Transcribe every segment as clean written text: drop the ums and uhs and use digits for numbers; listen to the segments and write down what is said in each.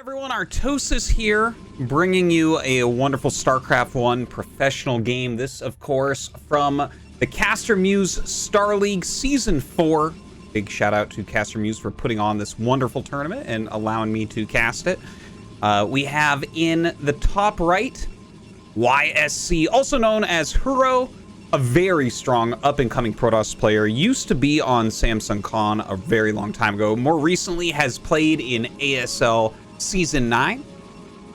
Everyone, Artosis here, bringing you a wonderful StarCraft 1 professional game. This, of course, from the CasterMuse Star League Season 4. Big shout out to CasterMuse for putting on this wonderful tournament and allowing me to cast it. We have in the top right, YSC, also known as Huro, a very strong up-and-coming Protoss player. Used to be on Samsung Con a very long time ago. More recently has played in ASL Season 9.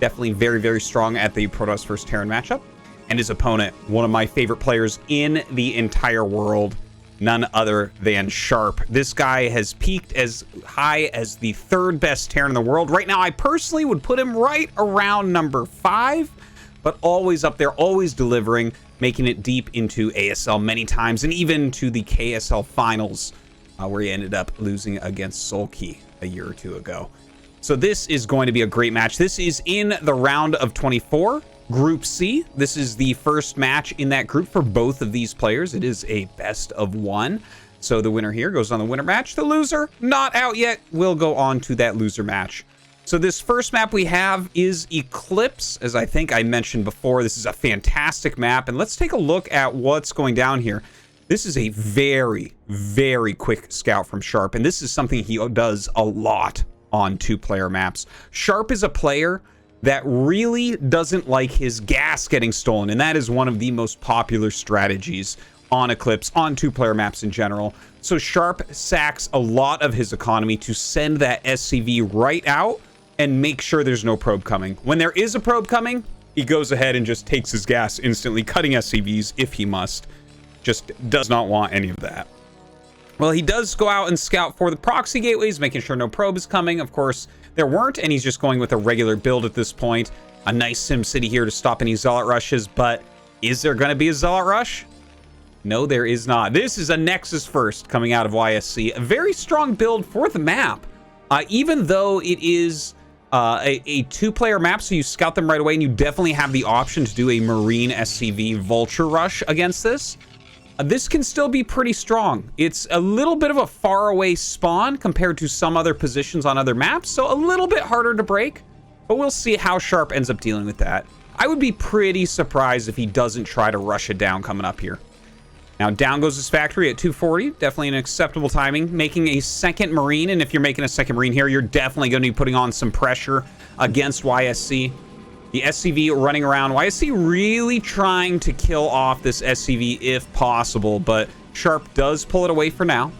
Definitely very, very strong at the Protoss vs Terran matchup. And his opponent, one of my favorite players in the entire world, none other than Sharp. This guy has peaked as high as the third best Terran in the world. Right now, I personally would put him right around number 5, but always up there, always delivering, making it deep into ASL many times, and even to the KSL finals, where he ended up losing against Sulky a year or two ago. So this is going to be a great match. This is in the round of 24, Group C. This is the first match in that group for both of these players. It is a best of 1. So the winner here goes on the winner match. The loser, not out yet, will go on to that loser match. So this first map we have is Eclipse, as I think I mentioned before. This is a fantastic map, and let's take a look at what's going down here. This is a very, very quick scout from Sharp, and this is something he does a lot on two-player maps. Sharp is a player that really doesn't like his gas getting stolen, and that is one of the most popular strategies on Eclipse, on two-player maps in general. So Sharp sacks a lot of his economy to send that SCV right out and make sure there's no probe coming. When there is a probe coming, he goes ahead and just takes his gas instantly, cutting SCVs if he must. Just does not want any of that. Well, he does go out and scout for the proxy gateways, making sure no probe is coming. Of course, there weren't, and he's just going with a regular build at this point. A nice Sim City here to stop any Zealot rushes, but is there going to be a Zealot rush? No, there is not. This is a Nexus first coming out of YSC. A very strong build for the map. Even though it is a two-player map, so you scout them right away, and you definitely have the option to do a Marine SCV Vulture rush against this. This can still be pretty strong. It's a little bit of a faraway spawn compared to some other positions on other maps, so a little bit harder to break, but we'll see how Sharp ends up dealing with that. I would be pretty surprised if he doesn't try to rush it down coming up here. Now, down goes his factory at 240. Definitely an acceptable timing. Making a second Marine, and if you're making a second Marine here, you're definitely going to be putting on some pressure against YSC. The SCV running around. YSC really trying to kill off this SCV if possible, but Sharp does pull it away for now.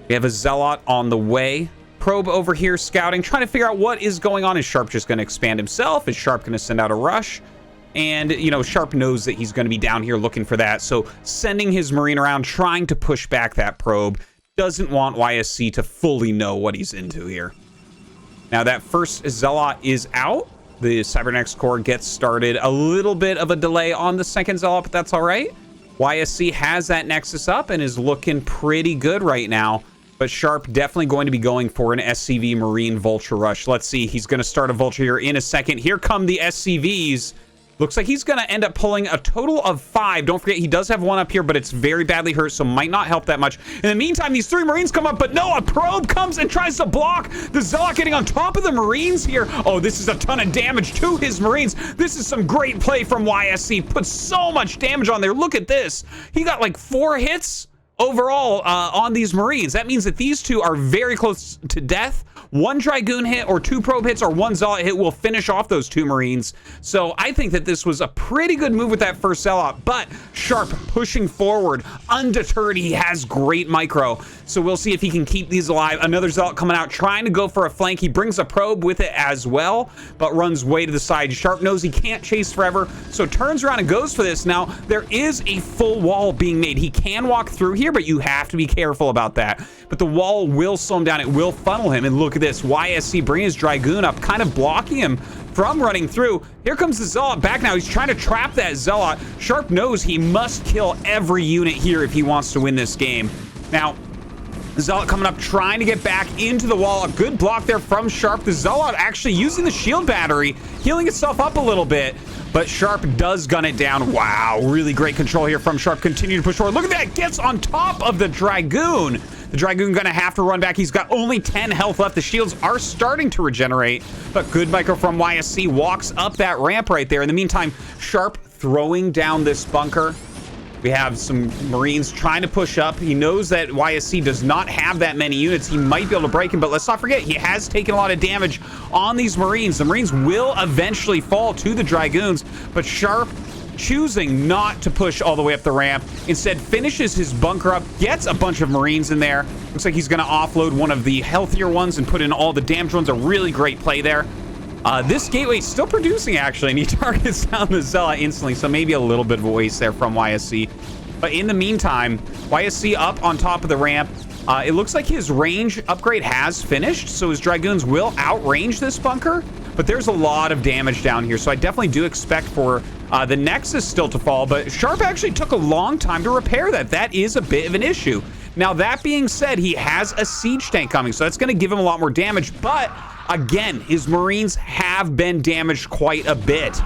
We have a Zealot on the way. Probe over here scouting, trying to figure out what is going on. Is Sharp just going to expand himself? Is Sharp going to send out a rush? And, you know, Sharp knows that he's going to be down here looking for that. So sending his Marine around, trying to push back that probe. Doesn't want YSC to fully know what he's into here. Now that first Zealot is out. The Cybernetics core gets started. A little bit of a delay on the second Zealot, but that's all right. YSC has that Nexus up and is looking pretty good right now. But Sharp definitely going to be going for an SCV Marine Vulture rush. Let's see. He's going to start a Vulture here in a second. Here come the SCVs. Looks like he's going to end up pulling a total of 5. Don't forget, he does have one up here, but it's very badly hurt, so might not help that much. In the meantime, these 3 Marines come up, but no, a probe comes and tries to block the Zealot getting on top of the Marines here. Oh, this is a ton of damage to his Marines. This is some great play from YSC. Put so much damage on there. Look at this. He got like 4 hits overall on these Marines. That means that these two are very close to death. 1 Dragoon hit or 2 probe hits or 1 Zealot hit will finish off those 2 Marines. So I think that this was a pretty good move with that first Zealot, but Sharp pushing forward. Undeterred, he has great micro. So we'll see if he can keep these alive. Another Zealot coming out, trying to go for a flank. He brings a probe with it as well, but runs way to the side. Sharp knows he can't chase forever, so turns around and goes for this. Now, there is a full wall being made. He can walk through here, but you have to be careful about that. But the wall will slow him down. It will funnel him, and look at this. YSC bringing his Dragoon up, kind of blocking him from running through. Here comes the Zealot back now. He's trying to trap that Zealot. Sharp knows he must kill every unit here if he wants to win this game. Now, the Zealot coming up, trying to get back into the wall. A good block there from Sharp. The Zealot actually using the shield battery, healing itself up a little bit, but Sharp does gun it down. Wow, really great control here from Sharp. Continue to push forward. Look at that, gets on top of the Dragoon. The Dragoon gonna have to run back. He's got only 10 health left. The shields are starting to regenerate, but good micro from YSC walks up that ramp right there. In the meantime, Sharp throwing down this bunker. We have some Marines trying to push up. He knows that YSC does not have that many units. He might be able to break him, but let's not forget, he has taken a lot of damage on these Marines. The Marines will eventually fall to the Dragoons, but Sharp choosing not to push all the way up the ramp. Instead, finishes his bunker up, gets a bunch of Marines in there. Looks like he's going to offload one of the healthier ones and put in all the damaged ones. A really great play there. This gateway still producing, actually, and he targets down the Zealot instantly, so maybe a little bit of a waste there from YSC. But in the meantime, YSC up on top of the ramp. It looks like his range upgrade has finished, so his Dragoons will outrange this bunker, but there's a lot of damage down here, so I definitely do expect for the Nexus still to fall, but Sharp actually took a long time to repair that. That is a bit of an issue. Now, that being said, he has a siege tank coming, so that's going to give him a lot more damage, but again, his Marines have been damaged quite a bit.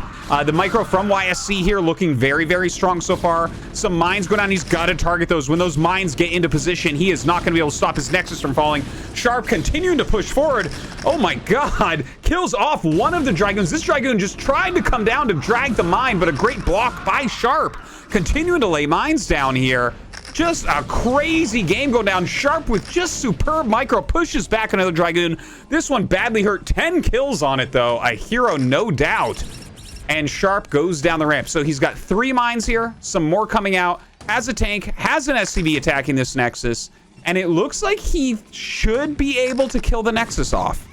The micro from YSC here looking very, very strong so far. Some mines go down. He's got to target those. When those mines get into position, he is not going to be able to stop his Nexus from falling. Sharp continuing to push forward. Oh my God. Kills off one of the Dragoons. This Dragoon just tried to come down to drag the mine, but a great block by Sharp. Continuing to lay mines down here. Just a crazy game going down. Sharp with just superb micro pushes back another Dragoon. This one badly hurt. 10 kills on it, though. A hero, no doubt. And Sharp goes down the ramp. So he's got 3 mines here, some more coming out, has a tank, has an SCV attacking this Nexus, and it looks like he should be able to kill the Nexus off.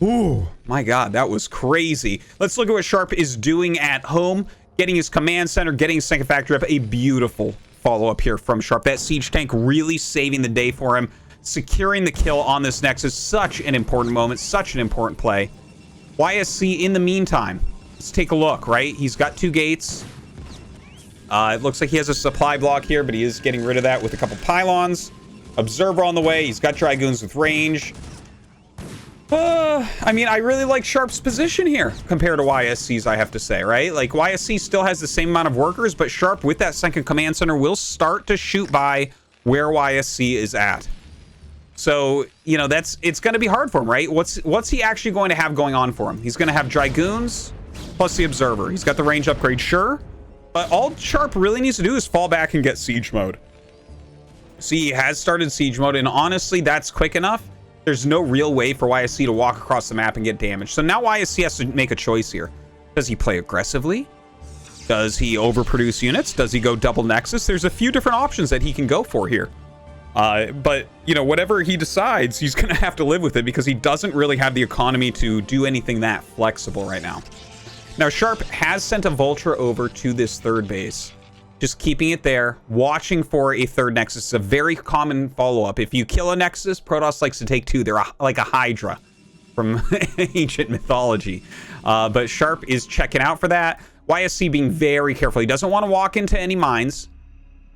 Ooh, my God, that was crazy. Let's look at what Sharp is doing at home. Getting his command center, getting his second factory up. A beautiful follow-up here from Sharp. That siege tank really saving the day for him. Securing the kill on this Nexus. Such an important moment. Such an important play. YSC in the meantime. Let's take a look, right? He's got 2 gates. It looks like he has a supply block here, but he is getting rid of that with a couple pylons. Observer on the way. He's got Dragoons with range. I mean, I really like Sharp's position here compared to YSC's, I have to say, right? Like, YSC still has the same amount of workers, but Sharp with that second command center will start to shoot by where YSC is at. So, you know, it's going to be hard for him, right? What's he actually going to have going on for him? He's going to have Dragoons plus the Observer. He's got the range upgrade, sure. But all Sharp really needs to do is fall back and get siege mode. See, he has started siege mode, and honestly, that's quick enough. There's no real way for YSC to walk across the map and get damaged. So now YSC has to make a choice here. Does he play aggressively? Does he overproduce units? Does he go double Nexus? There's a few different options that he can go for here. But, you know, whatever he decides, he's going to have to live with it because he doesn't really have the economy to do anything that flexible right now. Now, Sharp has sent a Vulture over to this third base. Just keeping it there, watching for a third Nexus. It's a very common follow-up. If you kill a Nexus, Protoss likes to take 2. They're like a Hydra from ancient mythology. But Sharp is checking out for that. YSC being very careful. He doesn't want to walk into any mines.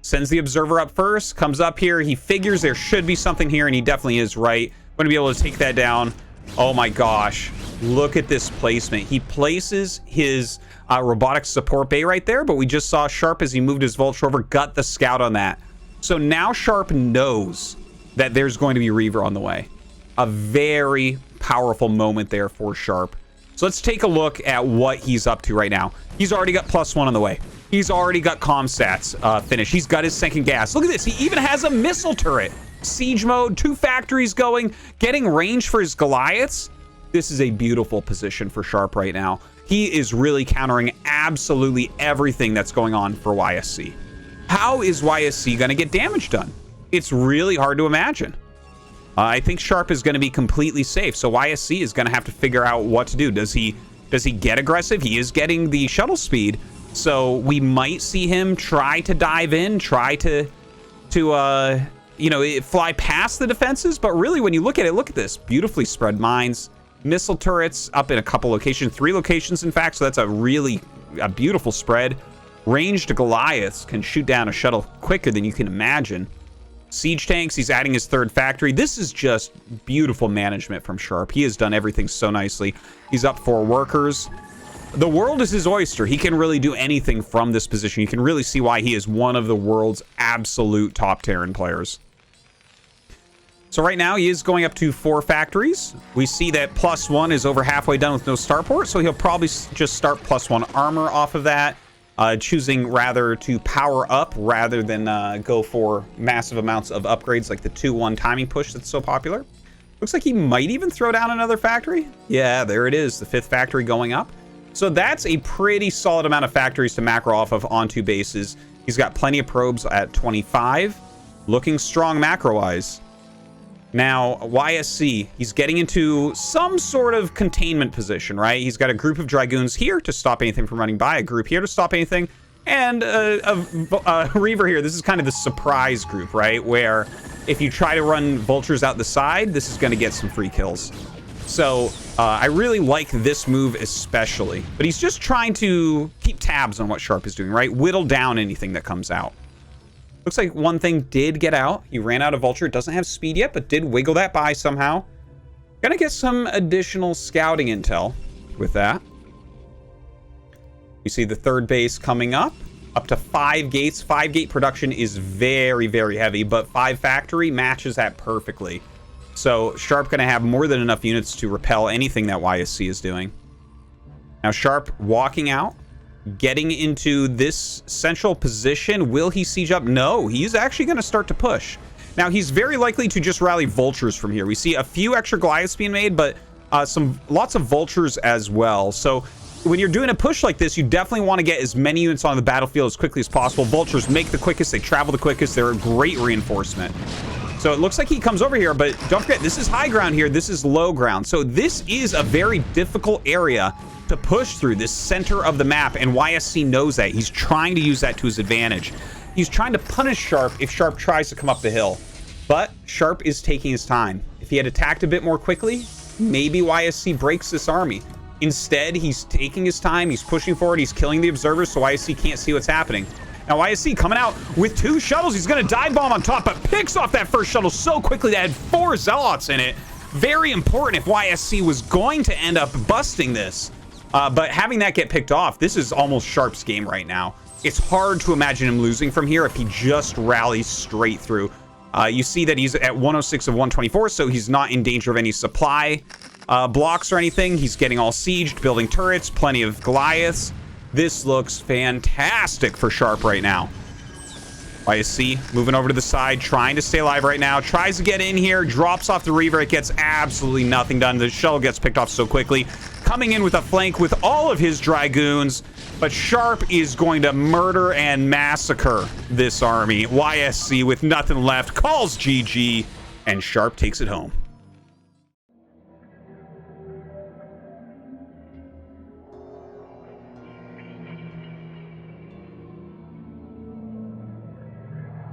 Sends the Observer up first, comes up here. He figures there should be something here, and he definitely is right. Going to be able to take that down. Oh my gosh. Look at this placement. He places his robotics support bay right there, but we just saw Sharp as he moved his Vulture over, got the scout on that. So now Sharp knows that there's going to be Reaver on the way. A very powerful moment there for Sharp. So let's take a look at what he's up to right now. He's already got +1 on the way. He's already got comm stats finished. He's got his second gas. Look at this. He even has a missile turret. Siege mode, 2 factories going, getting range for his Goliaths. This is a beautiful position for Sharp right now. He is really countering absolutely everything that's going on for YSC. How is YSC going to get damage done? It's really hard to imagine. I think Sharp is going to be completely safe, so YSC is going to have to figure out what to do. Does he get aggressive? He is getting the shuttle speed, so we might see him try to dive in, try to you know, fly past the defenses. But really, when you look at it, look at this. Beautifully spread mines. Missile turrets up in a couple locations, 3 locations, in fact. So that's a beautiful spread. Ranged Goliaths can shoot down a shuttle quicker than you can imagine. Siege tanks, he's adding his third factory. This is just beautiful management from Sharp. He has done everything so nicely. He's up 4 workers. The world is his oyster. He can really do anything from this position. You can really see why he is one of the world's absolute top Terran players. So right now he is going up to 4 factories. We see that +1 is over halfway done with no starport, so he'll probably just start +1 armor off of that, choosing rather to power up rather than go for massive amounts of upgrades like the 2-1 timing push that's so popular. Looks like he might even throw down another factory. Yeah, there it is, the 5th factory going up. So that's a pretty solid amount of factories to macro off of on 2 bases. He's got plenty of probes at 25, looking strong macro-wise. Now, YSC, he's getting into some sort of containment position, right? He's got a group of Dragoons here to stop anything from running by, a group here to stop anything, and a Reaver here. This is kind of the surprise group, right? Where if you try to run Vultures out the side, this is going to get some free kills. So I really like this move especially. But he's just trying to keep tabs on what Sharp is doing, right? Whittle down anything that comes out. Looks like one thing did get out. He ran out of Vulture. It doesn't have speed yet, but did wiggle that by somehow. Gonna get some additional scouting intel with that. You see the 3rd base coming up to 5 gates. 5 gate production is very, very heavy, but 5 factory matches that perfectly. So Sharp gonna have more than enough units to repel anything that YSC is doing. Now Sharp walking out, getting into this central position. Will he siege up? No, he's actually going to start to push. Now, he's very likely to just rally Vultures from here. We see a few extra Goliaths being made, but lots of Vultures as well. So when you're doing a push like this, you definitely want to get as many units on the battlefield as quickly as possible. Vultures make the quickest, they travel the quickest, they're a great reinforcement. So it looks like he comes over here, but don't forget, this is high ground here, this is low ground. So this is a very difficult area to push through, this center of the map, and YSC knows that. He's trying to use that to his advantage. He's trying to punish Sharp if Sharp tries to come up the hill. But Sharp is taking his time. If he had attacked a bit more quickly, maybe YSC breaks this army. Instead, he's taking his time, he's pushing forward, he's killing the observers so YSC can't see what's happening. Now YSC coming out with 2 shuttles. He's going to dive bomb on top, but picks off that first shuttle so quickly that had 4 Zealots in it. Very important if YSC was going to end up busting this. But having that get picked off, this is almost Sharp's game right now. It's hard to imagine him losing from here if he just rallies straight through. You see that he's at 106 of 124, so he's not in danger of any supply blocks or anything. He's getting all sieged, building turrets, plenty of Goliaths. This looks fantastic for Sharp right now. YSC moving over to the side, trying to stay alive right now. Tries to get in here, drops off the Reaver. It gets absolutely nothing done. The shuttle gets picked off so quickly. Coming in with a flank with all of his Dragoons. But Sharp is going to murder and massacre this army. YSC with nothing left calls GG, and Sharp takes it home.